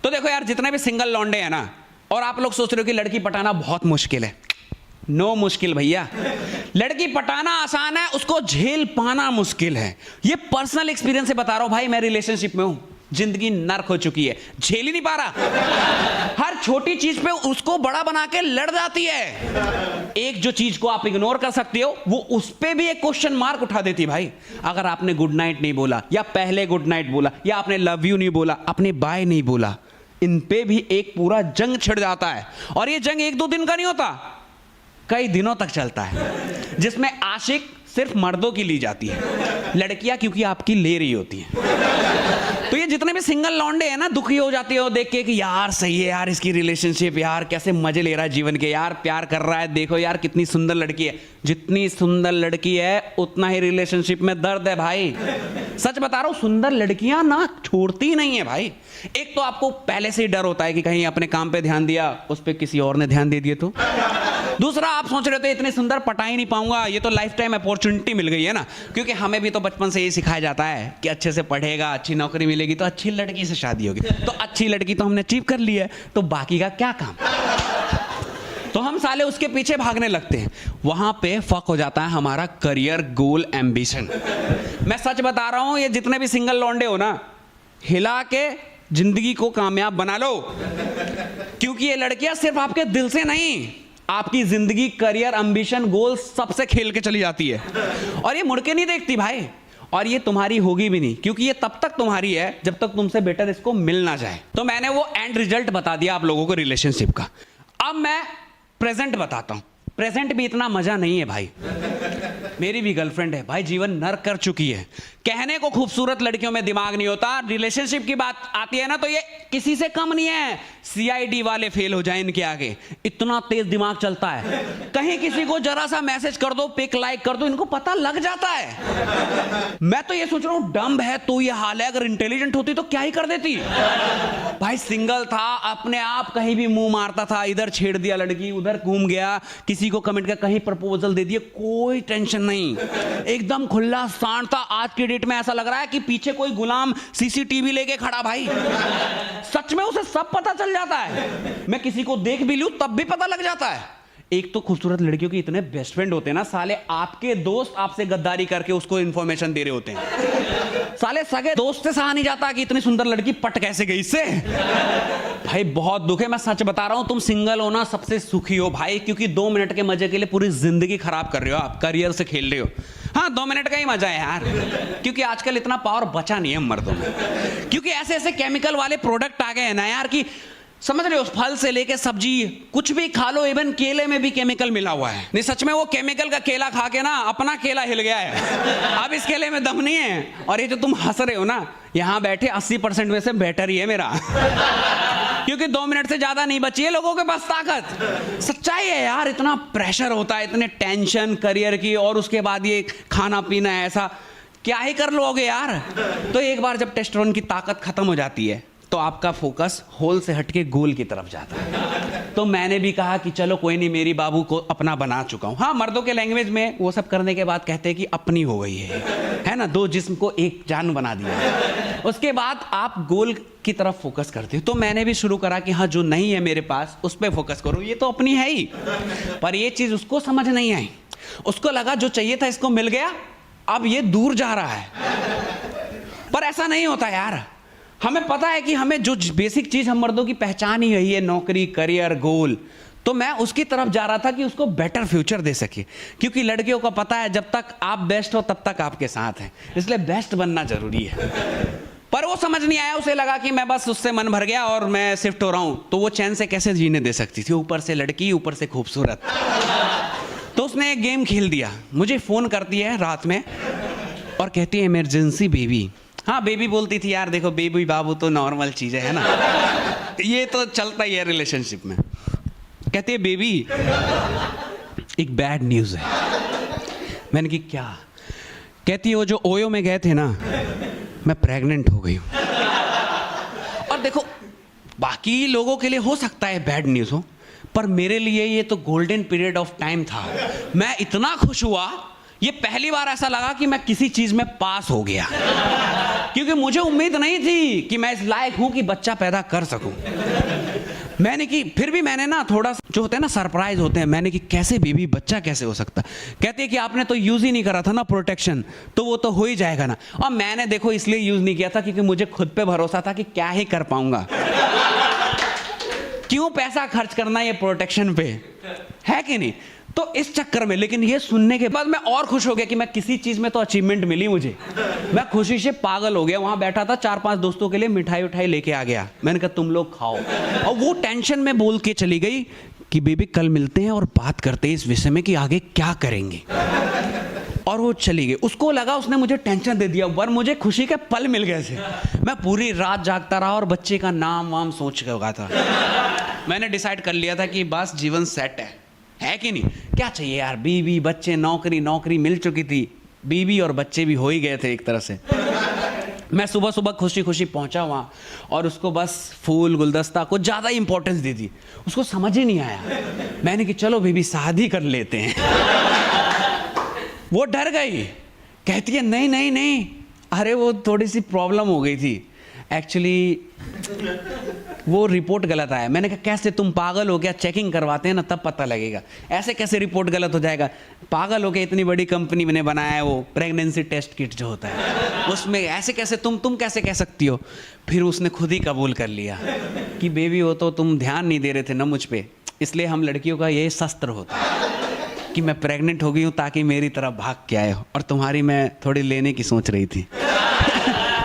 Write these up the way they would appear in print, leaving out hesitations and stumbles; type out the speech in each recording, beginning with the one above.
तो देखो यार, जितने भी सिंगल लौंडे हैं ना, और आप लोग सोच रहे हो कि लड़की पटाना बहुत मुश्किल है, नो मुश्किल भैया। लड़की पटाना आसान है, उसको झेल पाना मुश्किल है। ये पर्सनल एक्सपीरियंस से बता रहा हूं भाई, मैं रिलेशनशिप में हूं, जिंदगी नर्क हो चुकी है, झेल ही नहीं पा रहा। हर छोटी चीज पे उसको बड़ा बना के लड़ जाती है। एक जो चीज को आप इग्नोर कर सकते हो, वो उस पे भी एक क्वेश्चन मार्क उठा देती भाई। अगर आपने गुड नाइट नहीं बोला, या पहले गुड नाइट बोला, या आपने लव यू नहीं बोला, आपने बाय नहीं बोला, इन पे भी एक पूरा जंग छिड़ जाता है। और ये जंग 1-2 दिन का नहीं होता, कई दिनों तक चलता है, जिसमें आशिक सिर्फ मर्दों की ली जाती है, लड़कियां क्योंकि आपकी ले रही होती हैं। तो ये जितने भी सिंगल लौंडे हैं ना, दुखी हो जाते हो देख के कि यार सही है यार इसकी रिलेशनशिप, यार कैसे मजे ले रहा है जीवन के, यार प्यार कर रहा है, देखो यार कितनी सुंदर लड़की है। जितनी सुंदर लड़की है उतना ही रिलेशनशिप में दर्द है भाई। सच बता रहा हूं, सुंदर लड़कियां ना छोड़ती नहीं है भाई। एक तो आपको पहले से ही डर होता है कि कहीं अपने काम पे ध्यान दिया, उस पर किसी और ने ध्यान दे दिया तो। दूसरा, आप सोच रहे थे इतने सुंदर पटा ही नहीं पाऊंगा, ये तो लाइफ टाइम अपॉर्चुनिटी मिल गई है ना, क्योंकि हमें भी तो बचपन से यही सिखाया जाता है कि अच्छे से पढ़ेगा, अच्छी नौकरी मिलेगी तो अच्छी लड़की से शादी होगी। तो अच्छी लड़की तो हमने अचीव कर ली है, तो बाकी का क्या काम। तो हम साले उसके पीछे भागने लगते हैं। वहां पे फक हो जाता है हमारा करियर गोल एम्बिशन। मैं सच बता रहा हूं, ये जितने भी सिंगल लौंडे हो ना, हिला के जिंदगी को कामयाब बना लो, क्योंकि ये लड़कियां सिर्फ आपके दिल से नहीं, आपकी जिंदगी, करियर, एम्बिशन, गोल सबसे खेल के चली जाती है। और ये मुड़ के नहीं देखती भाई, और ये तुम्हारी होगी भी नहीं, क्योंकि ये तब तक तुम्हारी है जब तक तुमसे बेटर इसको मिल ना जाए। तो मैंने वो एंड रिजल्ट बता दिया आप लोगों को रिलेशनशिप का। अब मैं प्रेजेंट बताता हूं। प्रेजेंट भी इतना मजा नहीं है भाई। मेरी भी गर्लफ्रेंड है भाई, जीवन नर्क कर चुकी है। कहने को खूबसूरत लड़कियों में दिमाग नहीं होता, रिलेशनशिप की बात आती है ना तो ये किसी से कम नहीं है। CID वाले फेल हो जाए इनके आगे, इतना तेज दिमाग चलता है। कहीं किसी को जरा सा मैसेज कर दो, पिक लाइक कर दो, इनको पता लग जाता है। मैं तो ये सोच रहा हूं, डम्ब है तो ये हाल है, अगर इंटेलिजेंट होती तो क्या ही कर देती भाई। सिंगल था, अपने आप कहीं भी मुंह मारता था, इधर छेड़ दिया लड़की, उधर घूम गया, किसी को कमेंट कर कहीं प्रपोजल दे दिए, कोई टेंशन नहीं, एकदम खुला सांड था। आज की डेट में ऐसा लग रहा है कि पीछे कोई गुलाम CCTV लेके खड़ा भाई। सच में उसे सब पता चल जाता है, मैं किसी को देख भी लूं तब भी पता लग जाता है। एक तो खूबसूरत लड़कियों के इतने बेस्ट फ्रेंड होते हैं ना, साले आपके दोस्त आपसे गद्दारी करके उसको इंफॉर्मेशन दे रहे होते हैं। साले सगे दोस्त से सहा नहीं जाता कि इतनी सुंदर लड़की पट कैसे गई इससे। भाई बहुत दुख है, मैं सच बता रहा हूं, तुम सिंगल हो ना सबसे सुखी हो भाई, क्योंकि 2 मिनट के मजे के लिए पूरी जिंदगी खराब कर रहे हो आप, करियर से खेल रहे हो। हाँ 2 मिनट का ही मजा है यार, क्योंकि आजकल इतना पावर बचा नहीं है मर्दों में, क्योंकि ऐसे ऐसे केमिकल वाले प्रोडक्ट आ गए हैं ना यार, कि समझ रहे हो, फल से लेके सब्जी कुछ भी खा लो, इवन केले में भी केमिकल मिला हुआ है। नहीं सच में वो केमिकल का केला खा के ना अपना केला हिल गया है, अब इस केले में दम नहीं है। और ये जो तुम हंस रहे हो ना, यहां बैठे 80% में से बेटर ही है मेरा, क्योंकि 2 मिनट से ज्यादा नहीं बची है लोगों के पास ताकत। सच्चाई है यार, इतना प्रेशर होता है, इतने टेंशन करियर की, और उसके बाद ये खाना पीना ऐसा, क्या ही कर लोगे यार। तो एक बार जब टेस्टोस्टेरोन की ताकत खत्म हो जाती है तो आपका फोकस होल से हटके गोल की तरफ जाता है। तो मैंने भी कहा कि चलो कोई नहीं, मेरी बाबू को अपना बना चुका हूं। हाँ मर्दों के लैंग्वेज में वो सब करने के बाद कहते हैं कि अपनी हो गई है ना, 2 जिस्म को एक जान बना दिया। उसके बाद आप गोल की तरफ फोकस करते हो। तो मैंने भी शुरू करा कि हाँ जो नहीं है मेरे पास उस पर फोकस करूं, ये तो अपनी है ही। पर ये चीज उसको समझ नहीं आई, उसको लगा जो चाहिए था इसको मिल गया, अब ये दूर जा रहा है। पर ऐसा नहीं होता यार, हमें पता है कि हमें जो बेसिक चीज हम मर्दों की पहचान ही यही है, नौकरी, करियर, गोल। तो मैं उसकी तरफ जा रहा था कि उसको बेटर फ्यूचर दे सके, क्योंकि लड़कियों को पता है जब तक आप बेस्ट हो तब तक आपके साथ हैं, इसलिए बेस्ट बनना जरूरी है। पर वो समझ नहीं आया, उसे लगा कि मैं बस उससे मन भर गया और मैं शिफ्ट हो रहा हूं, तो वो चैन से कैसे जीने दे सकती थी, ऊपर से लड़की, ऊपर से खूबसूरत। तो उसने एक गेम खेल दिया, मुझे फोन करती है रात में और कहती है इमरजेंसी बेबी। हाँ बेबी बोलती थी यार, देखो बेबी बाबू तो नॉर्मल चीज है ना, ये तो चलता ही है रिलेशनशिप में। कहती है बेबी एक बैड न्यूज है। मैंने की क्या? कहती है वो जो ओयो में गए थे ना, मैं प्रेग्नेंट हो गई हूं। और देखो बाकी लोगों के लिए हो सकता है बैड न्यूज हो, पर मेरे लिए ये तो गोल्डन पीरियड ऑफ टाइम था। मैं इतना खुश हुआ ये पहली बार ऐसा लगा कि मैं किसी चीज में पास हो गया, क्योंकि मुझे उम्मीद नहीं थी कि मैं इस लायक हूं कि बच्चा पैदा कर सकूं। मैंने की, फिर भी मैंने ना थोड़ा जो होते हैं ना सरप्राइज होते हैं, मैंने कि कैसे बेबी बच्चा कैसे हो सकता। कहती है कि आपने तो यूज ही नहीं करा था ना प्रोटेक्शन, तो वो तो हो ही जाएगा ना। और मैंने देखो इसलिए यूज नहीं किया था क्योंकि मुझे खुद पे भरोसा था कि क्या ही कर पाऊंगा, क्यों पैसा खर्च करना ये प्रोटेक्शन पे, है कि नहीं। तो इस चक्कर में, लेकिन ये सुनने के बाद मैं और खुश हो गया कि मैं किसी चीज में तो अचीवमेंट मिली मुझे। मैं खुशी से पागल हो गया। वहां बैठा था 4-5 दोस्तों के लिए मिठाई उठाई लेके आ गया। मैंने कहा तुम लोग खाओ, और वो टेंशन में बोल के चली गई कि बेबी कल मिलते हैं और बात करते हैं इस विषय में कि आगे क्या करेंगे। और वो चली गई। उसको लगा उसने मुझे टेंशन दे दिया, पर मुझे खुशी के पल मिल गए थे। मैं पूरी रात जागता रहा और बच्चे का नाम वाम सोच के होगा था। मैंने डिसाइड कर लिया था कि बस जीवन सेट है कि नहीं। क्या चाहिए यार, बीवी बच्चे, नौकरी मिल चुकी थी, बीवी और बच्चे भी हो ही गए थे एक तरह से। मैं सुबह सुबह खुशी खुशी पहुंचा वहाँ, और उसको बस फूल गुलदस्ता कुछ ज़्यादा इंपॉर्टेंस दी थी। उसको समझ ही नहीं आया। मैंने कि चलो बेबी शादी कर लेते हैं। वो डर गई, कहती है नहीं नहीं नहीं, अरे वो थोड़ी सी प्रॉब्लम हो गई थी एक्चुअली, वो रिपोर्ट गलत आया। मैंने कहा कैसे, तुम पागल हो क्या, चेकिंग करवाते हैं ना तब पता लगेगा, ऐसे कैसे रिपोर्ट गलत हो जाएगा। पागल हो के इतनी बड़ी कंपनी मैंने बनाया है वो प्रेगनेंसी टेस्ट किट जो होता है, उसमें ऐसे कैसे तुम कैसे कह सकती हो। फिर उसने खुद ही कबूल कर लिया कि बेबी हो तो तुम ध्यान नहीं दे रहे थे ना मुझ पर, इसलिए हम लड़कियों का ये शस्त्र होता है कि मैं प्रेग्नेंट हो गई हूँ ताकि मेरी तरफ भाग के आए हो, और तुम्हारी मैं थोड़ी लेने की सोच रही थी।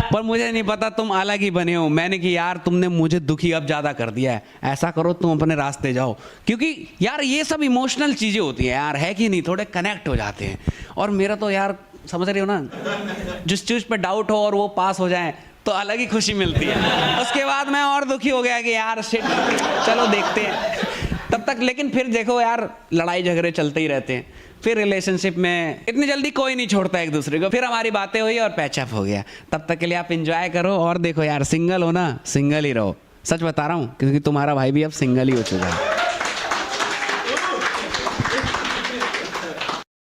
पर मुझे नहीं पता तुम अलग ही बने हो। मैंने कि यार तुमने मुझे दुखी अब ज़्यादा कर दिया है, ऐसा करो तुम अपने रास्ते जाओ, क्योंकि यार ये सब इमोशनल चीज़ें होती हैं यार, है कि नहीं, थोड़े कनेक्ट हो जाते हैं। और मेरा तो यार समझ रहे हो ना, जिस चीज़ पे डाउट हो और वो पास हो जाए तो अलग ही खुशी मिलती है। उसके बाद मैं और दुखी हो गया कि यार शिट, चलो देखते हैं तब तक। लेकिन फिर देखो यार, लड़ाई झगड़े चलते ही रहते हैं। फिर रिलेशनशिप में इतनी जल्दी कोई नहीं छोड़ता एक दूसरे को। फिर हमारी बातें हुई और पैचअप हो गया। तब तक के लिए आप एंजॉय करो, और देखो यार सिंगल हो ना, सिंगल ही रहो। सच बता रहा हूँ, क्योंकि तुम्हारा भाई भी अब सिंगल ही हो चुका है।